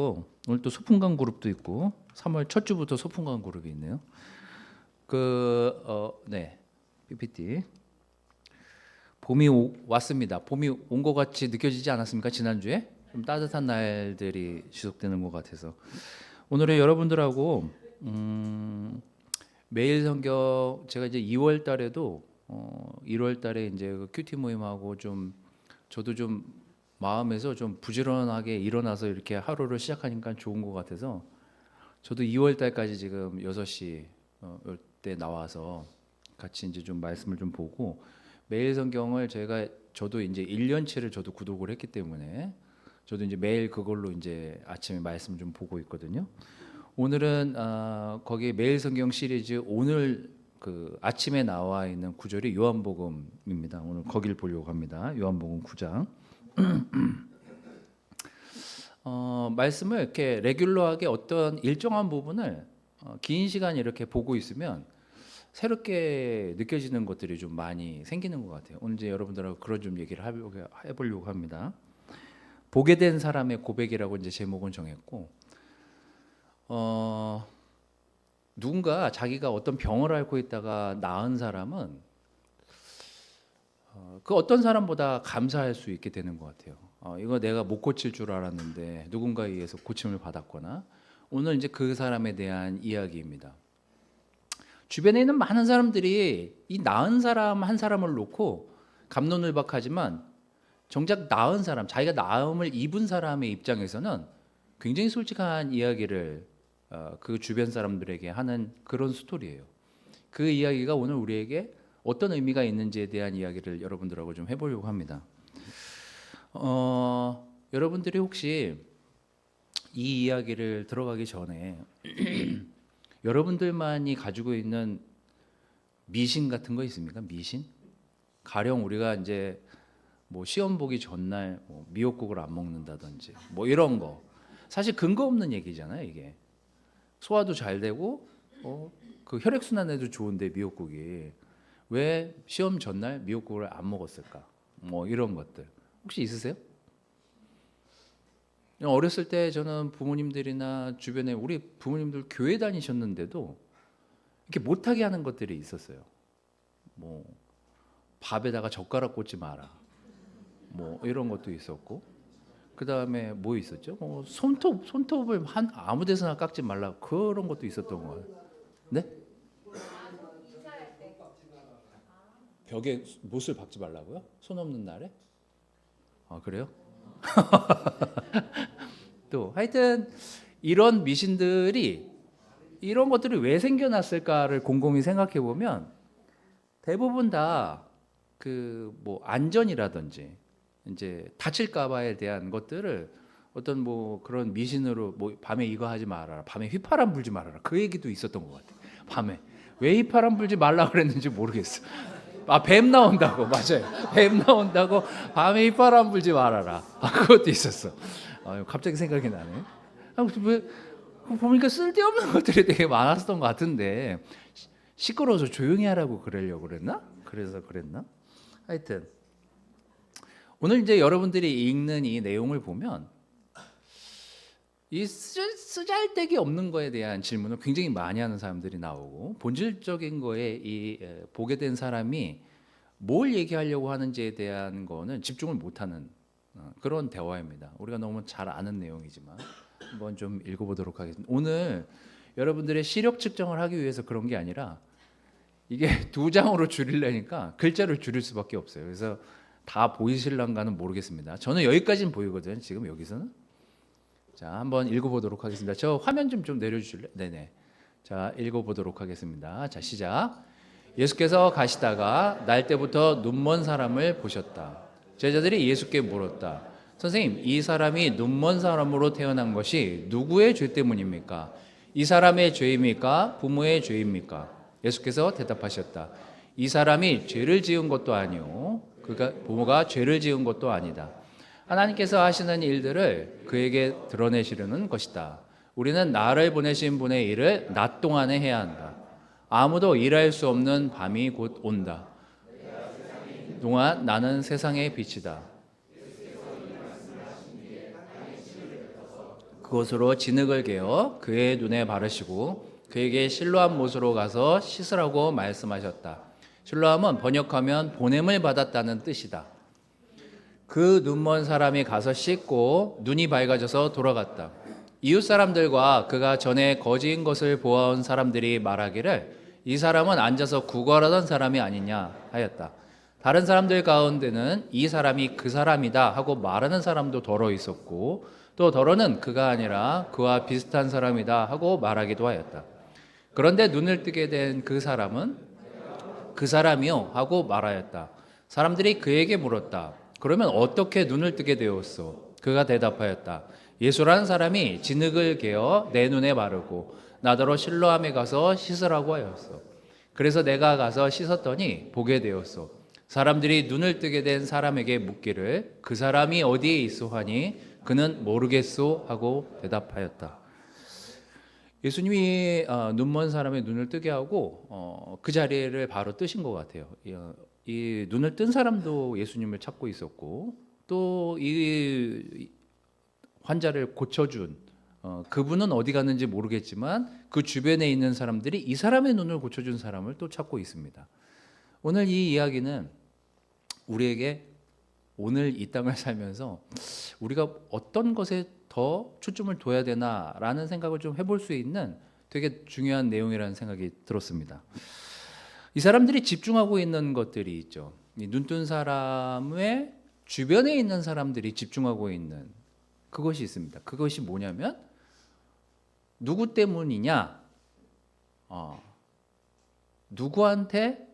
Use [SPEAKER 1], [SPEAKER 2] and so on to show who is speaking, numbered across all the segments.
[SPEAKER 1] 오늘 또 소풍강 그룹도 있고 3월 첫 주부터 소풍강 그룹이 있네요. PPT. 봄이 왔습니다. 봄이 온 것 같이 느껴지지 않았습니까? 지난주에 좀 따뜻한 날들이 지속되는 것 같아서 오늘은 여러분들하고 매일 성경 제가 이제 2월 달에도 1월 달에 이제 그 큐티 모임하고 좀 저도 좀 마음에서 좀 부지런하게 일어나서 이렇게 하루를 시작하니까 좋은 것 같아서 저도 2월 달까지 지금 6시 때 나와서 같이 이제 좀 말씀을 좀 보고 매일 성경을 저도 이제 1년치를 저도 구독을 했기 때문에 저도 이제 매일 그걸로 이제 아침에 말씀을 좀 보고 있거든요. 오늘은 거기 매일 성경 시리즈 오늘 그 아침에 나와 있는 구절이 요한복음입니다. 오늘 거길 보려고 합니다. 요한복음 9장. 말씀을 이렇게 레귤러하게 어떤 일정한 부분을 긴 시간 이렇게 보고 있으면 새롭게 느껴지는 것들이 좀 많이 생기는 것 같아요. 오늘 이제 여러분들하고 그런 좀 얘기를 해보려고 합니다. 보게 된 사람의 고백이라고 이제 제목은 정했고, 누군가 자기가 어떤 병을 앓고 있다가 나은 사람은 그 어떤 사람보다 감사할 수 있게 되는 것 같아요. 이거 내가 못 고칠 줄 알았는데 누군가에 의해서 고침을 받았거나 오늘 이제 그 사람에 대한 이야기입니다. 주변에 있는 많은 사람들이 이 나은 사람 한 사람을 놓고 갑론을박하지만 정작 나은 사람, 자기가 나음을 입은 사람의 입장에서는 굉장히 솔직한 이야기를 그 주변 사람들에게 하는 그런 스토리예요. 그 이야기가 오늘 우리에게 어떤 의미가 있는지에 대한 이야기를 여러분들하고 좀 해보려고 합니다. 여러분들이 혹시 이 이야기를 들어가기 전에 여러분들만이 가지고 있는 미신 같은 거 있습니까? 미신? 가령 우리가 이제 뭐 시험 보기 전날 뭐 미역국을 안 먹는다든지 뭐 이런 거 사실 근거 없는 얘기잖아요. 이게 소화도 잘 되고 그 혈액 순환에도 좋은데 미역국이 왜 시험 전날 미역국을 안 먹었을까? 뭐 이런 것들 혹시 있으세요? 어렸을 때 저는 부모님들이나 주변에 우리 부모님들 교회 다니셨는데도 이렇게 못하게 하는 것들이 있었어요. 뭐 밥에다가 젓가락 꽂지 마라. 뭐 이런 것도 있었고 그 다음에 뭐 있었죠? 뭐 손톱을 아무 데서나 깎지 말라 그런 것도 있었던 거예요. 네? 벽에 못을 박지 말라고요? 손 없는 날에? 아 그래요? 또 하여튼 이런 미신들이 이런 것들이 왜 생겨났을까를 곰곰이 생각해 보면 대부분 다 그 뭐 안전이라든지 이제 다칠까봐에 대한 것들을 어떤 뭐 그런 미신으로 뭐 밤에 이거 하지 말아라, 밤에 휘파람 불지 말아라 그 얘기도 있었던 것 같아. 밤에 왜 휘파람 불지 말라 그랬는지 모르겠어. 뱀 나온다고 맞아요. 뱀 나온다고 밤에 휘파람 불지 말아라. 그것도 있었어. 갑자기 생각이 나네. 왜 보니까 쓸데없는 것들이 되게 많았던 것 같은데 시끄러워서 조용히 하라고 그러려고 그랬나? 그래서 그랬나? 하여튼 오늘 이제 여러분들이 읽는 이 내용을 보면 이 쓰잘데기 없는 거에 대한 질문을 굉장히 많이 하는 사람들이 나오고 본질적인 거에 이 보게 된 사람이 뭘 얘기하려고 하는지에 대한 거는 집중을 못하는 그런 대화입니다. 우리가 너무 잘 아는 내용이지만 한번 좀 읽어보도록 하겠습니다. 오늘 여러분들의 시력 측정을 하기 위해서 그런 게 아니라 이게 2장으로 줄이려니까 글자를 줄일 수밖에 없어요. 그래서 다 보이실란가는 모르겠습니다. 저는 여기까지는 보이거든요. 지금 여기서는. 자, 한번 읽어보도록 하겠습니다. 저 화면 좀 내려주실래요? 네네. 자, 읽어보도록 하겠습니다. 자, 시작. 예수께서 가시다가 날 때부터 눈먼 사람을 보셨다. 제자들이 예수께 물었다. 선생님, 이 사람이 눈먼 사람으로 태어난 것이 누구의 죄 때문입니까? 이 사람의 죄입니까? 부모의 죄입니까? 예수께서 대답하셨다. 이 사람이 죄를 지은 것도 아니요. 그가 부모가 죄를 지은 것도 아니다. 하나님께서 하시는 일들을 그에게 드러내시려는 것이다. 우리는 나를 보내신 분의 일을 낮 동안에 해야 한다. 아무도 일할 수 없는 밤이 곧 온다. 동안 나는 세상의 빛이다. 그것으로 진흙을 개어 그의 눈에 바르시고 그에게 실로암 못으로 가서 씻으라고 말씀하셨다. 실로암은 번역하면 보냄을 받았다는 뜻이다. 그 눈먼 사람이 가서 씻고 눈이 밝아져서 돌아갔다. 이웃 사람들과 그가 전에 거지인 것을 보아온 사람들이 말하기를 이 사람은 앉아서 구걸하던 사람이 아니냐 하였다. 다른 사람들 가운데는 이 사람이 그 사람이다 하고 말하는 사람도 더러 있었고 또 더러는 그가 아니라 그와 비슷한 사람이다 하고 말하기도 하였다. 그런데 눈을 뜨게 된 그 사람은 그 사람이요 하고 말하였다. 사람들이 그에게 물었다. 그러면 어떻게 눈을 뜨게 되었소? 그가 대답하였다. 예수라는 사람이 진흙을 개어 내 눈에 바르고 나더러 실로암에 가서 씻으라고 하였어. 그래서 내가 가서 씻었더니 보게 되었소. 사람들이 눈을 뜨게 된 사람에게 묻기를 그 사람이 어디에 있소 하니 그는 모르겠소 하고 대답하였다. 예수님이 눈먼 사람의 눈을 뜨게 하고 그 자리를 바로 뜨신 것 같아요. 이 눈을 뜬 사람도 예수님을 찾고 있었고 또 이 환자를 고쳐준 그분은 어디 갔는지 모르겠지만 그 주변에 있는 사람들이 이 사람의 눈을 고쳐준 사람을 또 찾고 있습니다. 오늘 이 이야기는 우리에게 오늘 이 땅을 살면서 우리가 어떤 것에 더 초점을 둬야 되나라는 생각을 좀 해볼 수 있는 되게 중요한 내용이라는 생각이 들었습니다. 이 사람들이 집중하고 있는 것들이 있죠. 눈뜬 사람의 주변에 있는 사람들이 집중하고 있는 그것이 있습니다. 그것이 뭐냐면 누구 때문이냐? 누구한테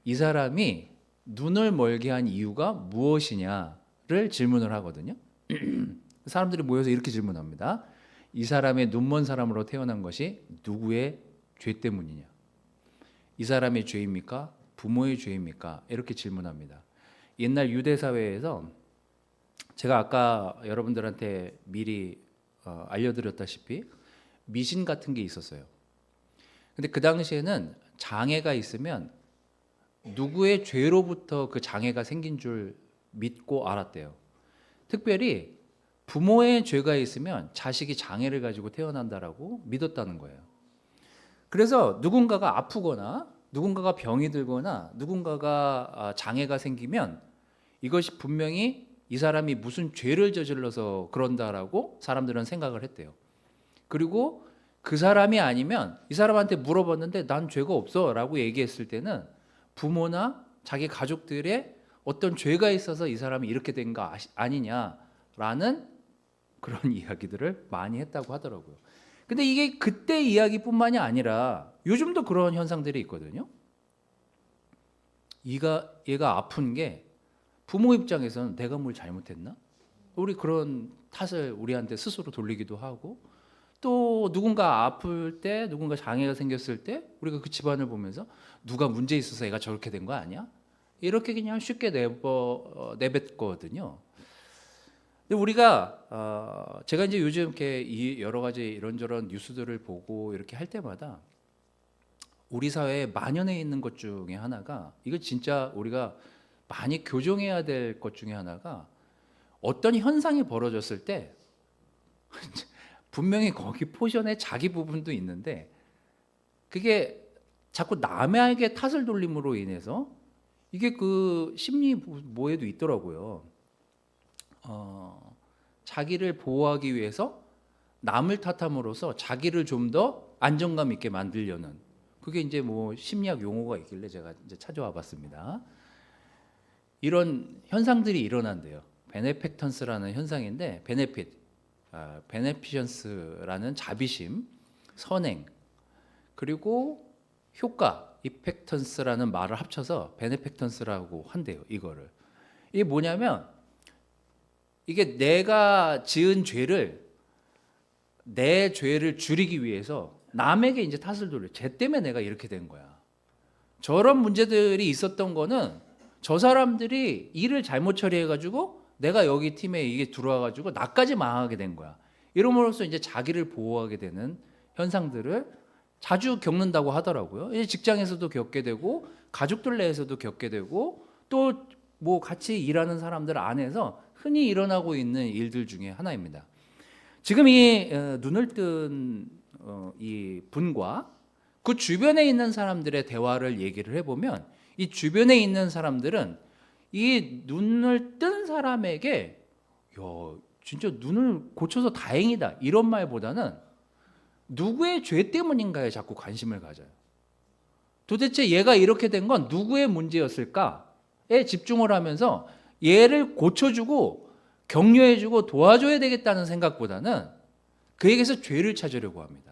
[SPEAKER 1] 이 사람이 눈을 멀게 한 이유가 무엇이냐를 질문을 하거든요. 사람들이 모여서 이렇게 질문합니다. 이 사람의 눈먼 사람으로 태어난 것이 누구의 죄 때문이냐? 이 사람의 죄입니까? 부모의 죄입니까? 이렇게 질문합니다. 옛날 유대 사회에서 제가 아까 여러분들한테 미리 알려드렸다시피 미신 같은 게 있었어요. 근데 그 당시에는 장애가 있으면 누구의 죄로부터 그 장애가 생긴 줄 믿고 알았대요. 특별히 부모의 죄가 있으면 자식이 장애를 가지고 태어난다라고 믿었다는 거예요. 그래서 누군가가 아프거나 누군가가 병이 들거나 누군가가 장애가 생기면 이것이 분명히 이 사람이 무슨 죄를 저질러서 그런다라고 사람들은 생각을 했대요. 그리고 그 사람이 아니면 이 사람한테 물어봤는데 난 죄가 없어 라고 얘기했을 때는 부모나 자기 가족들의 어떤 죄가 있어서 이 사람이 이렇게 된 거 아니냐라는 그런 이야기들을 많이 했다고 하더라고요. 근데 이게 그때 이야기뿐만이 아니라 요즘도 그런 현상들이 있거든요. 얘가 아픈 게 부모 입장에서는 내가 뭘 잘못했나? 우리 그런 탓을 우리한테 스스로 돌리기도 하고 또 누군가 아플 때 누군가 장애가 생겼을 때 우리가 그 집안을 보면서 누가 문제 있어서 애가 저렇게 된 거 아니야? 이렇게 그냥 쉽게 내뱉거든요. 근데 우리가 제가 이제 요즘 이렇게 여러 가지 이런저런 뉴스들을 보고 이렇게 할 때마다 우리 사회에 만연해 있는 것 중에 하나가 이거 진짜 우리가 많이 교정해야 될 것 중에 하나가 어떤 현상이 벌어졌을 때 분명히 거기 포션에 자기 부분도 있는데 그게 자꾸 남에게 탓을 돌림으로 인해서 이게 그 심리 모에도 있더라고요. 자기를 보호하기 위해서 남을 탓함으로써 자기를 좀 더 안정감 있게 만들려는 그게 이제 뭐 심리학 용어가 있길래 제가 이제 찾아와 봤습니다. 이런 현상들이 일어난대요. 베네펙턴스라는 현상인데 베네피션스라는 자비심, 선행, 그리고 효과, 이펙턴스라는 말을 합쳐서 베네펙턴스라고 한대요. 이게 뭐냐면 이게 내가 지은 내 죄를 줄이기 위해서 남에게 이제 탓을 돌려. 쟤 때문에 내가 이렇게 된 거야. 저런 문제들이 있었던 거는 저 사람들이 일을 잘못 처리해가지고 내가 여기 팀에 이게 들어와가지고 나까지 망하게 된 거야. 이름으로써 이제 자기를 보호하게 되는 현상들을 자주 겪는다고 하더라고요. 이제 직장에서도 겪게 되고 가족들 내에서도 겪게 되고 또 뭐 같이 일하는 사람들 안에서 흔히 일어나고 있는 일들 중에 하나입니다. 지금 이 눈을 뜬 이 분과 그 주변에 있는 사람들의 대화를 얘기를 해보면 이 주변에 있는 사람들은 이 눈을 뜬 사람에게 야, 진짜 눈을 고쳐서 다행이다 이런 말보다는 누구의 죄 때문인가에 자꾸 관심을 가져요. 도대체 얘가 이렇게 된 건 누구의 문제였을까에 집중을 하면서 얘를 고쳐주고 격려해주고 도와줘야 되겠다는 생각보다는 그에게서 죄를 찾으려고 합니다.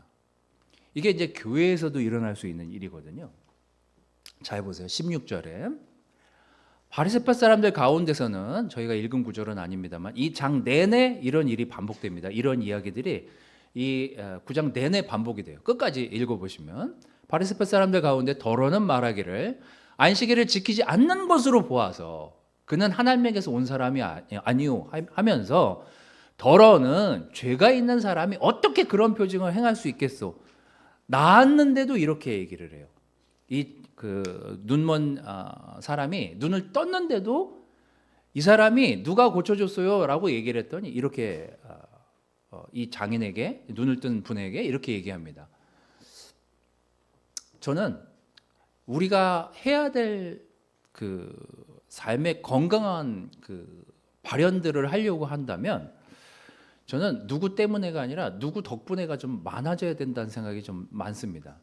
[SPEAKER 1] 이게 이제 교회에서도 일어날 수 있는 일이거든요. 잘 보세요. 16절에 바리새파 사람들 가운데서는 저희가 읽은 구절은 아닙니다만 이 장 내내 이런 일이 반복됩니다. 이런 이야기들이 이 9장 내내 반복이 돼요. 끝까지 읽어보시면 바리새파 사람들 가운데 더러는 말하기를 안식일을 지키지 않는 것으로 보아서 그는 하나님에게서 온 사람이 아니오 하면서 더러는 죄가 있는 사람이 어떻게 그런 표징을 행할 수 있겠소? 나았는데도 이렇게 얘기를 해요. 이 그 눈먼 사람이 눈을 떴는데도 이 사람이 누가 고쳐줬어요라고 얘기를 했더니 이렇게 이 장인에게 눈을 뜬 분에게 이렇게 얘기합니다. 저는 우리가 해야 될 그 삶의 건강한 그 발현들을 하려고 한다면 저는 누구 때문에가 아니라 누구 덕분에가 좀 많아져야 된다는 생각이 좀 많습니다.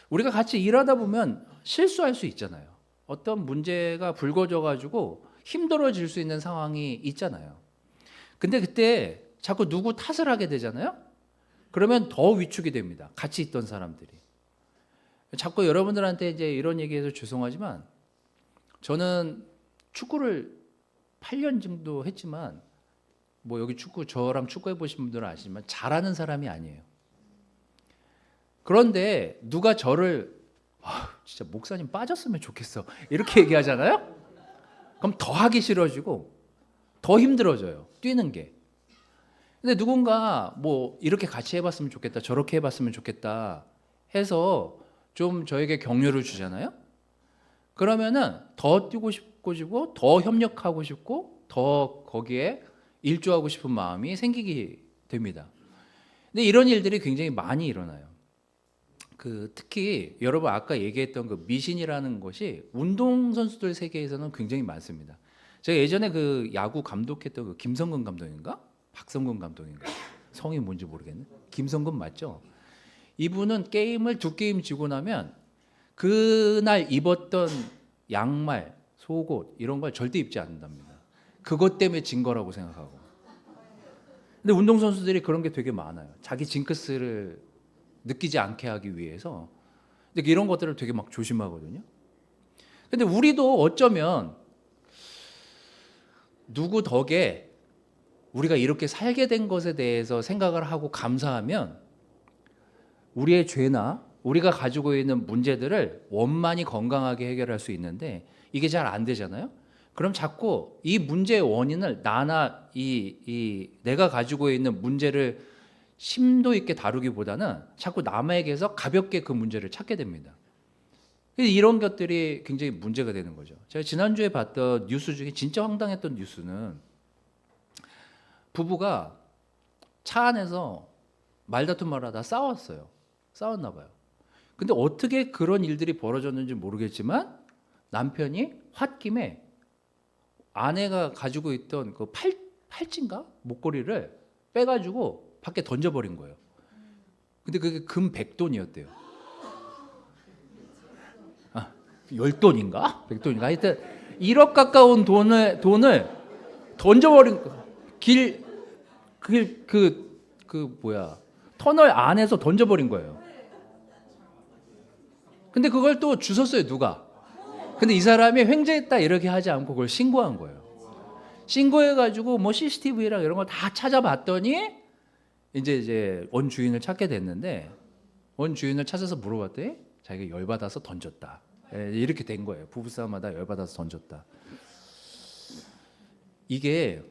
[SPEAKER 1] 우리가 같이 일하다 보면 실수할 수 있잖아요. 어떤 문제가 불거져 가지고 힘들어질 수 있는 상황이 있잖아요. 근데 그때 자꾸 누구 탓을 하게 되잖아요. 그러면 더 위축이 됩니다. 같이 있던 사람들이. 자꾸 여러분들한테 이제 이런 얘기해서 죄송하지만 저는 축구를 8년 정도 했지만 뭐 여기 저랑 축구해 보신 분들은 아시지만 잘하는 사람이 아니에요. 그런데 누가 저를 진짜 목사님 빠졌으면 좋겠어 이렇게 얘기하잖아요. 그럼 더 하기 싫어지고 더 힘들어져요. 뛰는 게. 근데 누군가 뭐 이렇게 같이 해봤으면 좋겠다 저렇게 해봤으면 좋겠다 해서 좀 저에게 격려를 주잖아요. 그러면은 더 뛰고 싶고 더 협력하고 싶고 더 거기에 일조하고 싶은 마음이 생기게 됩니다. 근데 이런 일들이 굉장히 많이 일어나요. 특히 여러분 아까 얘기했던 그 미신이라는 것이 운동선수들 세계에서는 굉장히 많습니다. 제가 예전에 그 야구 감독했던 그 김성근 감독인가? 박성근 감독인가? 성이 뭔지 모르겠네. 김성근 맞죠? 이분은 게임을 2게임 지고 나면 그날 입었던 양말, 속옷 이런 걸 절대 입지 않는답니다. 그것 때문에 진 거라고 생각하고. 근데 운동선수들이 그런 게 되게 많아요. 자기 징크스를 느끼지 않게 하기 위해서. 근데 이런 것들을 되게 막 조심하거든요. 근데 우리도 어쩌면 누구 덕에 우리가 이렇게 살게 된 것에 대해서 생각을 하고 감사하면 우리의 죄나 우리가 가지고 있는 문제들을 원만히 건강하게 해결할 수 있는데 이게 잘 안 되잖아요. 그럼 자꾸 이 문제의 원인을 나나 내가 가지고 있는 문제를 심도 있게 다루기보다는 자꾸 남에게서 가볍게 그 문제를 찾게 됩니다. 이런 것들이 굉장히 문제가 되는 거죠. 제가 지난주에 봤던 뉴스 중에 진짜 황당했던 뉴스는 부부가 차 안에서 말다툼을 하다 싸웠어요. 싸웠나 봐요. 근데 어떻게 그런 일들이 벌어졌는지 모르겠지만 남편이 홧김에 아내가 가지고 있던 그 팔찌인가? 목걸이를 빼가지고 밖에 던져버린 거예요. 근데 그게 금 100돈이었대요. 10돈인가? 100돈인가? 하여튼 1억 가까운 돈을 던져버린 터널 안에서 던져버린 거예요. 근데 그걸 또 주웠어요, 누가. 근데 이 사람이 횡재했다 이렇게 하지 않고 그걸 신고한 거예요. 신고해가지고 뭐 CCTV랑 이런 걸 다 찾아봤더니 이제 원 주인을 찾게 됐는데 원 주인을 찾아서 물어봤더니 자기가 열받아서 던졌다. 이렇게 된 거예요. 부부싸움하다 열받아서 던졌다. 이게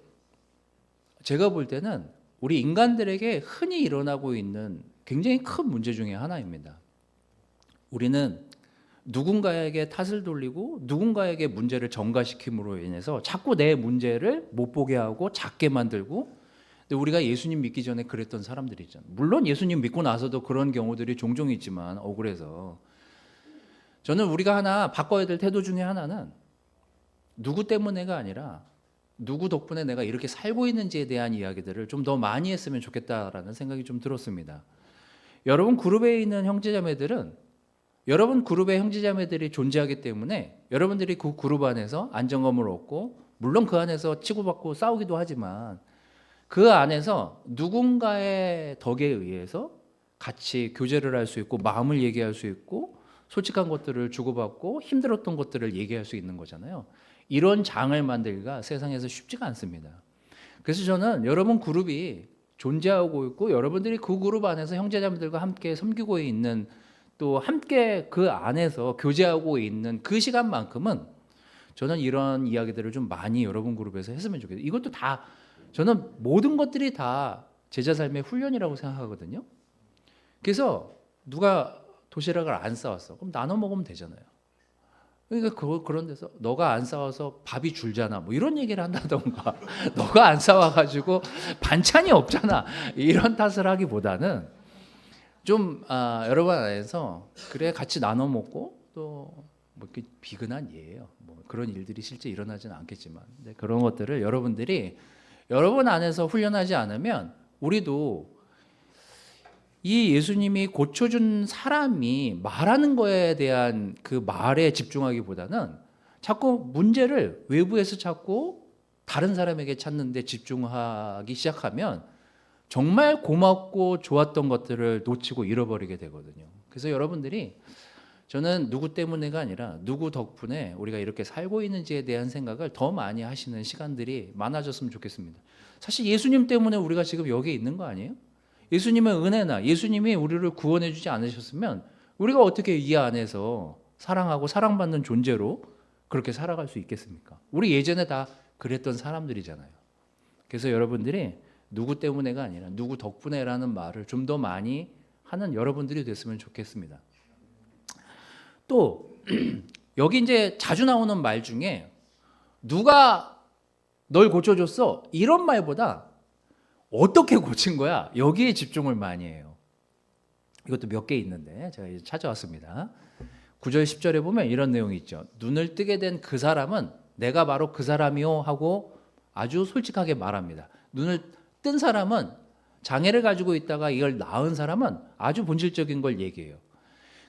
[SPEAKER 1] 제가 볼 때는 우리 인간들에게 흔히 일어나고 있는 굉장히 큰 문제 중에 하나입니다. 우리는 누군가에게 탓을 돌리고 누군가에게 문제를 전가시킴으로 인해서 자꾸 내 문제를 못 보게 하고 작게 만들고 근데 우리가 예수님 믿기 전에 그랬던 사람들이 있잖아요. 물론 예수님 믿고 나서도 그런 경우들이 종종 있지만 억울해서 저는 우리가 하나 바꿔야 될 태도 중에 하나는 누구 때문에가 아니라 누구 덕분에 내가 이렇게 살고 있는지에 대한 이야기들을 좀 더 많이 했으면 좋겠다라는 생각이 좀 들었습니다. 여러분 그룹에 있는 형제자매들은 여러분 그룹의 형제자매들이 존재하기 때문에 여러분들이 그 그룹 안에서 안정감을 얻고 물론 그 안에서 치고받고 싸우기도 하지만 그 안에서 누군가의 덕에 의해서 같이 교제를 할 수 있고 마음을 얘기할 수 있고 솔직한 것들을 주고받고 힘들었던 것들을 얘기할 수 있는 거잖아요. 이런 장을 만들기가 세상에서 쉽지가 않습니다. 그래서 저는 여러분 그룹이 존재하고 있고 여러분들이 그 그룹 안에서 형제자매들과 함께 섬기고 있는 또 함께 그 안에서 교제하고 있는 그 시간만큼은 저는 이런 이야기들을 좀 많이 여러분 그룹에서 했으면 좋겠어요. 이것도 다 저는 모든 것들이 다 제자 삶의 훈련이라고 생각하거든요. 그래서 누가 도시락을 안 싸왔어. 그럼 나눠 먹으면 되잖아요. 그러니까 그런 데서 너가 안 싸워서 밥이 줄잖아. 뭐 이런 얘기를 한다던가 너가 안 싸워가지고 반찬이 없잖아. 이런 탓을 하기보다는 좀 여러분 안에서 그래 같이 나눠 먹고 또 뭐 이렇게 비근한 예예요. 뭐 그런 일들이 실제 일어나지는 않겠지만 근데 그런 것들을 여러분들이 여러분 안에서 훈련하지 않으면 우리도 이 예수님이 고쳐준 사람이 말하는 거에 대한 그 말에 집중하기보다는 자꾸 문제를 외부에서 찾고 다른 사람에게 찾는데 집중하기 시작하면 정말 고맙고 좋았던 것들을 놓치고 잃어버리게 되거든요. 그래서 여러분들이 저는 누구 때문에가 아니라 누구 덕분에 우리가 이렇게 살고 있는지에 대한 생각을 더 많이 하시는 시간들이 많아졌으면 좋겠습니다. 사실 예수님 때문에 우리가 지금 여기 있는 거 아니에요? 예수님의 은혜나 예수님이 우리를 구원해 주지 않으셨으면 우리가 어떻게 이 안에서 사랑하고 사랑받는 존재로 그렇게 살아갈 수 있겠습니까? 우리 예전에 다 그랬던 사람들이잖아요. 그래서 여러분들이 누구 때문에가 아니라 누구 덕분에라는 말을 좀 더 많이 하는 여러분들이 됐으면 좋겠습니다. 또 여기 이제 자주 나오는 말 중에 누가 널 고쳐줬어? 이런 말보다 어떻게 고친 거야? 여기에 집중을 많이 해요. 이것도 몇 개 있는데 제가 이제 찾아왔습니다. 9절 10절에 보면 이런 내용이 있죠. 눈을 뜨게 된 그 사람은 내가 바로 그 사람이요 하고 아주 솔직하게 말합니다. 눈을 뜬 사람은 장애를 가지고 있다가 이걸 낳은 사람은 아주 본질적인 걸 얘기해요.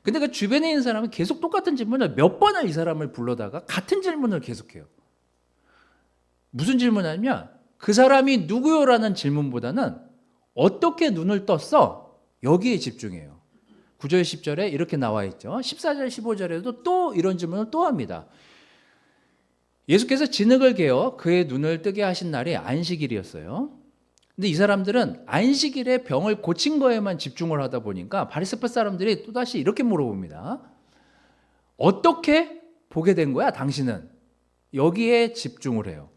[SPEAKER 1] 근데 그 주변에 있는 사람은 계속 똑같은 질문을 몇 번을 이 사람을 불러다가 같은 질문을 계속해요. 무슨 질문하냐면 그 사람이 누구요라는 질문보다는 어떻게 눈을 떴어? 여기에 집중해요. 9절 10절에 이렇게 나와 있죠. 14절 15절에도 또 이런 질문을 또 합니다. 예수께서 진흙을 개어 그의 눈을 뜨게 하신 날이 안식일이었어요. 근데 이 사람들은 안식일에 병을 고친 거에만 집중을 하다 보니까 바리새파 사람들이 또다시 이렇게 물어봅니다. 어떻게 보게 된 거야 당신은? 여기에 집중을 해요.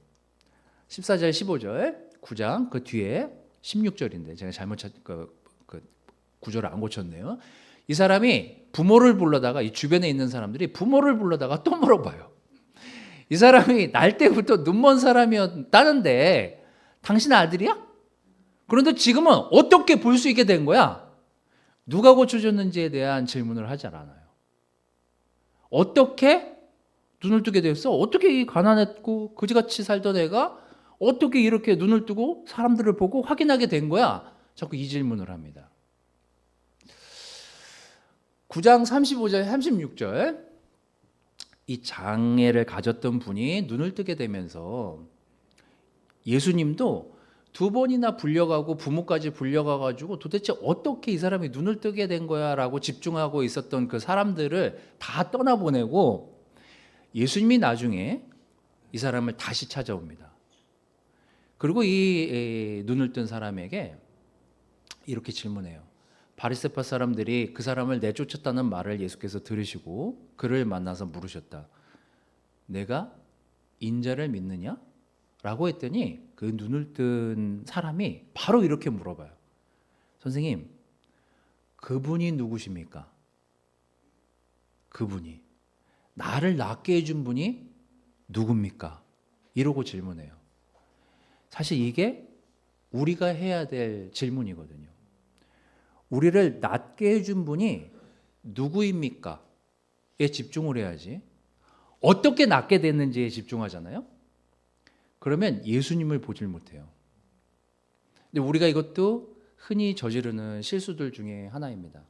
[SPEAKER 1] 14절 15절 9장 그 뒤에 16절인데 제가 잘못 그 구절을 안 고쳤네요. 이 사람이 부모를 불러다가 이 주변에 있는 사람들이 부모를 불러다가 또 물어봐요. 이 사람이 날 때부터 눈먼 사람이었다는데 당신 아들이야? 그런데 지금은 어떻게 볼 수 있게 된 거야? 누가 고쳐줬는지에 대한 질문을 하지 않아요. 어떻게 눈을 뜨게 됐어? 어떻게 이 가난했고 그지같이 살던 애가 어떻게 이렇게 눈을 뜨고 사람들을 보고 확인하게 된 거야? 자꾸 이 질문을 합니다. 9장 35절 36절 이 장애를 가졌던 분이 눈을 뜨게 되면서 예수님도 두 번이나 불려가고 부모까지 불려가가지고 도대체 어떻게 이 사람이 눈을 뜨게 된 거야 라고 집중하고 있었던 그 사람들을 다 떠나보내고 예수님이 나중에 이 사람을 다시 찾아옵니다. 그리고 이 눈을 뜬 사람에게 이렇게 질문해요. 바리새파 사람들이 그 사람을 내쫓았다는 말을 예수께서 들으시고 그를 만나서 물으셨다. 내가 인자를 믿느냐? 라고 했더니 그 눈을 뜬 사람이 바로 이렇게 물어봐요. 선생님, 그분이 누구십니까? 그분이. 나를 낫게 해준 분이 누굽니까? 이러고 질문해요. 사실 이게 우리가 해야 될 질문이거든요. 우리를 낫게 해준 분이 누구입니까? 에 집중을 해야지. 어떻게 낫게 됐는지에 집중하잖아요. 그러면 예수님을 보질 못해요. 근데 우리가 이것도 흔히 저지르는 실수들 중에 하나입니다.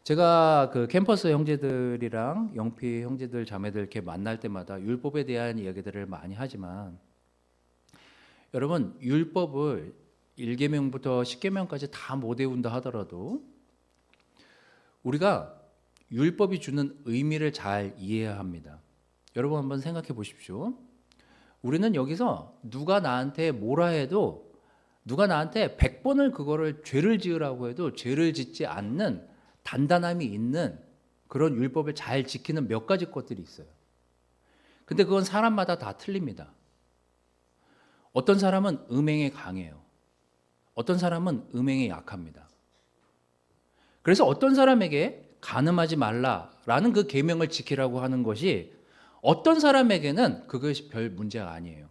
[SPEAKER 1] 제가 그 캠퍼스 형제들이랑 영피 형제들 자매들 이렇게 만날 때마다 율법에 대한 이야기들을 많이 하지만, 여러분 율법을 1계명부터 10계명까지 다 못 외운다 하더라도 우리가 율법이 주는 의미를 잘 이해해야 합니다. 여러분 한번 생각해 보십시오. 우리는 여기서 누가 나한테 뭐라 해도, 누가 나한테 100번을 그거를 죄를 지으라고 해도 죄를 짓지 않는 단단함이 있는 그런 율법을 잘 지키는 몇 가지 것들이 있어요. 근데 그건 사람마다 다 틀립니다. 어떤 사람은 음행에 강해요. 어떤 사람은 음행에 약합니다. 그래서 어떤 사람에게 간음하지 말라라는 그 계명을 지키라고 하는 것이 어떤 사람에게는 그것이 별 문제가 아니에요.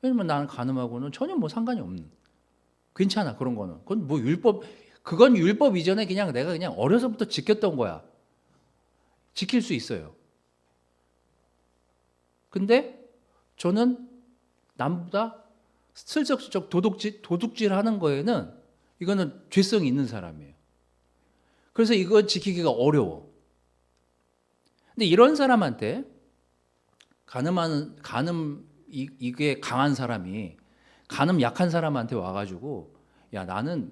[SPEAKER 1] 왜냐면 나는 간음하고는 전혀 뭐 상관이 없는, 괜찮아 그런 거는. 그건 뭐 율법, 그건 율법 이전에 그냥 내가 그냥 어려서부터 지켰던 거야. 지킬 수 있어요. 근데 저는 남보다 슬쩍슬쩍 도둑질 하는 거에는 이거는 죄성이 있는 사람이에요. 그래서 이거 지키기가 어려워. 근데 이런 사람한테 이게 강한 사람이 간음 약한 사람한테 와가지고, 야 나는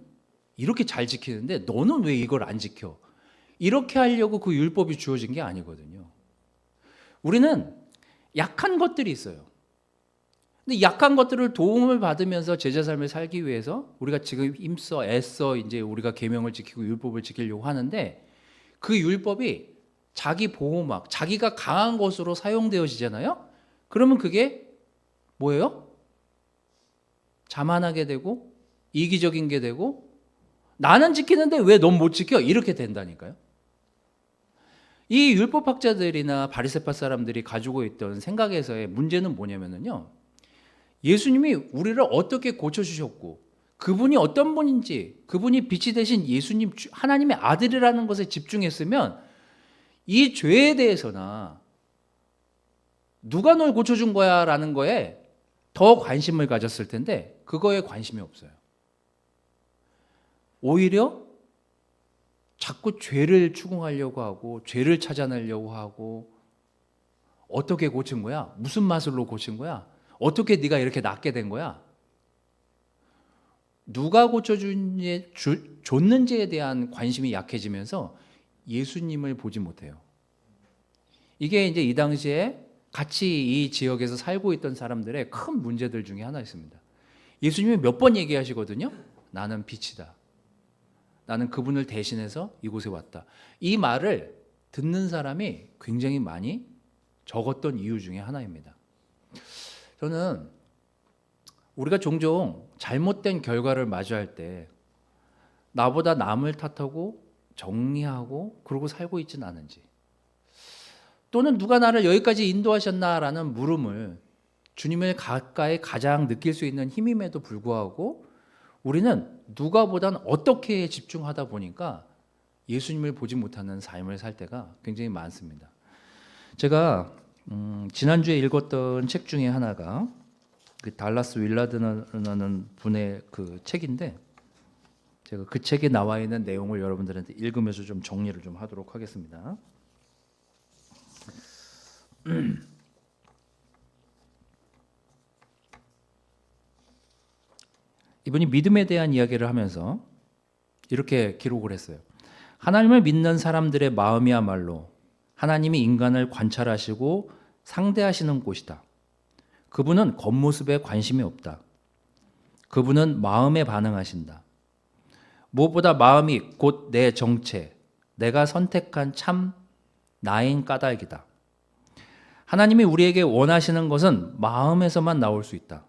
[SPEAKER 1] 이렇게 잘 지키는데 너는 왜 이걸 안 지켜? 이렇게 하려고 그 율법이 주어진 게 아니거든요. 우리는 약한 것들이 있어요. 근데 약한 것들을 도움을 받으면서 제자 삶을 살기 위해서 우리가 지금 힘써 애써 이제 우리가 계명을 지키고 율법을 지키려고 하는데, 그 율법이 자기 보호막, 자기가 강한 것으로 사용되어지잖아요. 그러면 그게 뭐예요? 자만하게 되고 이기적인 게 되고, 나는 지키는데 왜 넌 못 지켜? 이렇게 된다니까요. 이 율법학자들이나 바리새파 사람들이 가지고 있던 생각에서의 문제는 뭐냐면요, 예수님이 우리를 어떻게 고쳐주셨고 그분이 어떤 분인지, 그분이 빛이 되신 예수님, 하나님의 아들이라는 것에 집중했으면 이 죄에 대해서나 누가 널 고쳐준 거야 라는 거에 더 관심을 가졌을 텐데 그거에 관심이 없어요. 오히려 자꾸 죄를 추궁하려고 하고 죄를 찾아내려고 하고, 어떻게 고친 거야? 무슨 마술로 고친 거야? 어떻게 네가 이렇게 낫게 된 거야? 누가 줬는지에 대한 관심이 약해지면서 예수님을 보지 못해요. 이게 이제 이 당시에 같이 이 지역에서 살고 있던 사람들의 큰 문제들 중에 하나였습니다. 예수님이 몇 번 얘기하시거든요. 나는 빛이다. 나는 그분을 대신해서 이곳에 왔다. 이 말을 듣는 사람이 굉장히 많이 적었던 이유 중에 하나입니다. 저는 우리가 종종 잘못된 결과를 마주할 때 나보다 남을 탓하고 정리하고 그러고 살고 있지는 않은지, 또는 누가 나를 여기까지 인도하셨나라는 물음을 주님을 가까이 가장 느낄 수 있는 힘임에도 불구하고 우리는 누가보단 어떻게 집중하다 보니까 예수님을 보지 못하는 삶을 살 때가 굉장히 많습니다. 제가 지난주에 읽었던 책 중에 하나가 그 달라스 윌라드라는 분의 그 책인데, 제가 그 책에 나와 있는 내용을 여러분들한테 읽으면서 좀 정리를 좀 하도록 하겠습니다. 이분이 믿음에 대한 이야기를 하면서 이렇게 기록을 했어요. 하나님을 믿는 사람들의 마음이야말로 하나님이 인간을 관찰하시고 상대하시는 곳이다. 그분은 겉모습에 관심이 없다. 그분은 마음에 반응하신다. 무엇보다 마음이 곧 내 정체, 내가 선택한 참 나인 까닭이다. 하나님이 우리에게 원하시는 것은 마음에서만 나올 수 있다.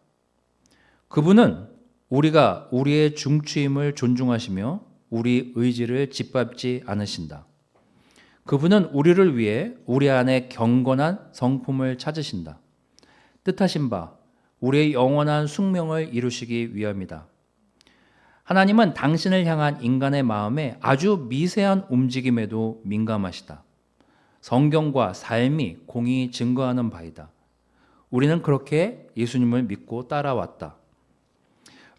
[SPEAKER 1] 그분은 우리가 우리의 중추임을 존중하시며 우리 의지를 짓밟지 않으신다. 그분은 우리를 위해 우리 안에 경건한 성품을 찾으신다. 뜻하신 바 우리의 영원한 숙명을 이루시기 위함이다. 하나님은 당신을 향한 인간의 마음에 아주 미세한 움직임에도 민감하시다. 성경과 삶이 공히 증거하는 바이다. 우리는 그렇게 예수님을 믿고 따라왔다.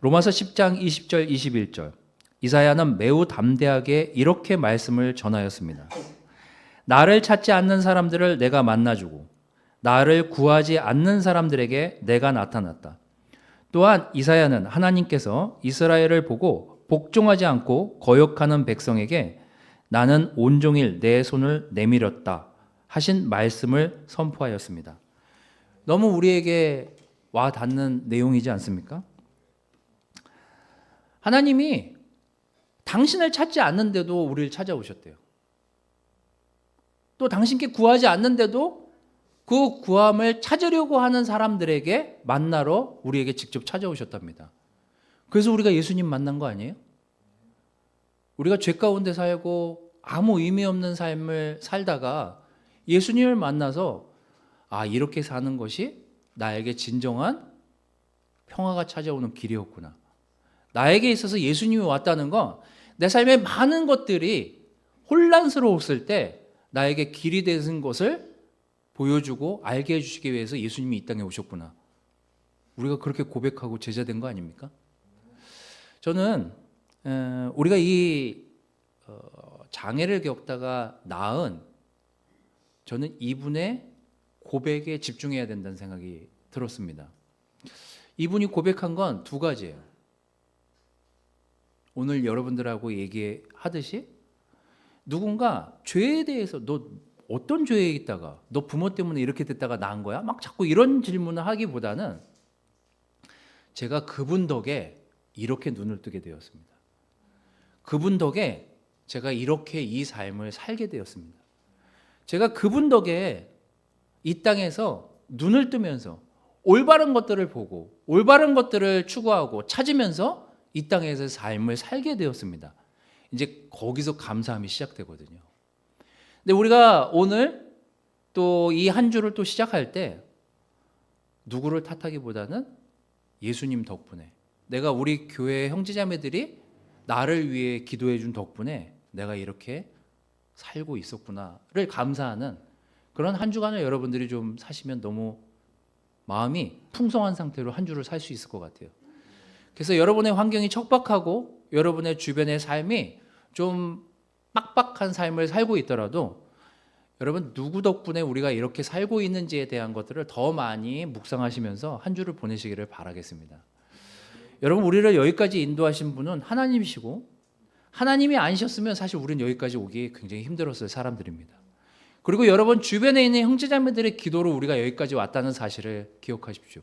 [SPEAKER 1] 로마서 10장 20절 21절 이사야는 매우 담대하게 이렇게 말씀을 전하였습니다. 나를 찾지 않는 사람들을 내가 만나주고 나를 구하지 않는 사람들에게 내가 나타났다. 또한 이사야는 하나님께서 이스라엘을 보고 복종하지 않고 거역하는 백성에게 나는 온종일 내 손을 내밀었다 하신 말씀을 선포하였습니다. 너무 우리에게 와 닿는 내용이지 않습니까? 하나님이 당신을 찾지 않는데도 우리를 찾아오셨대요. 또 당신께 구하지 않는데도 그 구함을 찾으려고 하는 사람들에게 만나러 우리에게 직접 찾아오셨답니다. 그래서 우리가 예수님 만난 거 아니에요? 우리가 죄 가운데 살고 아무 의미 없는 삶을 살다가 예수님을 만나서 이렇게 사는 것이 나에게 진정한 평화가 찾아오는 길이었구나. 나에게 있어서 예수님이 왔다는 건 내 삶의 많은 것들이 혼란스러웠을 때 나에게 길이 되는 것을 보여주고 알게 해주시기 위해서 예수님이 이 땅에 오셨구나. 우리가 그렇게 고백하고 제자된 거 아닙니까? 저는 우리가 이 장애를 겪다가 나은 저는 이분의 고백에 집중해야 된다는 생각이 들었습니다. 이분이 고백한 건 두 가지예요. 오늘 여러분들하고 얘기하듯이 누군가 죄에 대해서 너 어떤 죄에 있다가 너 부모 때문에 이렇게 됐다가 나은 거야? 막 자꾸 이런 질문을 하기보다는 제가 그분 덕에 이렇게 눈을 뜨게 되었습니다. 그분 덕에 제가 이렇게 이 삶을 살게 되었습니다. 제가 그분 덕에 이 땅에서 눈을 뜨면서 올바른 것들을 보고 올바른 것들을 추구하고 찾으면서 이 땅에서 삶을 살게 되었습니다. 이제 거기서 감사함이 시작되거든요. 근데 우리가 오늘 또 이 한 주를 또 시작할 때 누구를 탓하기보다는 예수님 덕분에 내가 우리 교회 형제자매들이 나를 위해 기도해 준 덕분에 내가 이렇게 살고 있었구나를 감사하는 그런 한 주간을 여러분들이 좀 사시면 너무 마음이 풍성한 상태로 한 주를 살 수 있을 것 같아요. 그래서 여러분의 환경이 척박하고 여러분의 주변의 삶이 좀 빡빡한 삶을 살고 있더라도 여러분 누구 덕분에 우리가 이렇게 살고 있는지에 대한 것들을 더 많이 묵상하시면서 한 주를 보내시기를 바라겠습니다. 여러분 우리를 여기까지 인도하신 분은 하나님이시고 하나님이 아니셨으면 사실 우리는 여기까지 오기 굉장히 힘들었을 사람들입니다. 그리고 여러분 주변에 있는 형제자매들의 기도로 우리가 여기까지 왔다는 사실을 기억하십시오.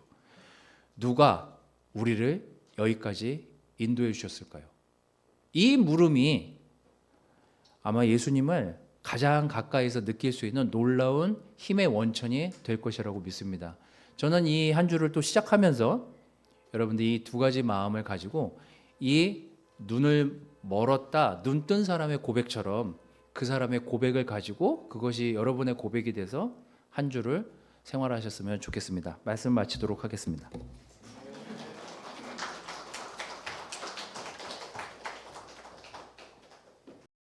[SPEAKER 1] 누가 우리를 여기까지 인도해 주셨을까요? 이 물음이 아마 예수님을 가장 가까이서 느낄 수 있는 놀라운 힘의 원천이 될 것이라고 믿습니다. 저는 이 한 주를 또 시작하면서 여러분들이 이 두 가지 마음을 가지고 이 눈을 멀었다 눈 뜬 사람의 고백처럼 그 사람의 고백을 가지고 그것이 여러분의 고백이 돼서 한 주를 생활하셨으면 좋겠습니다. 말씀 마치도록 하겠습니다.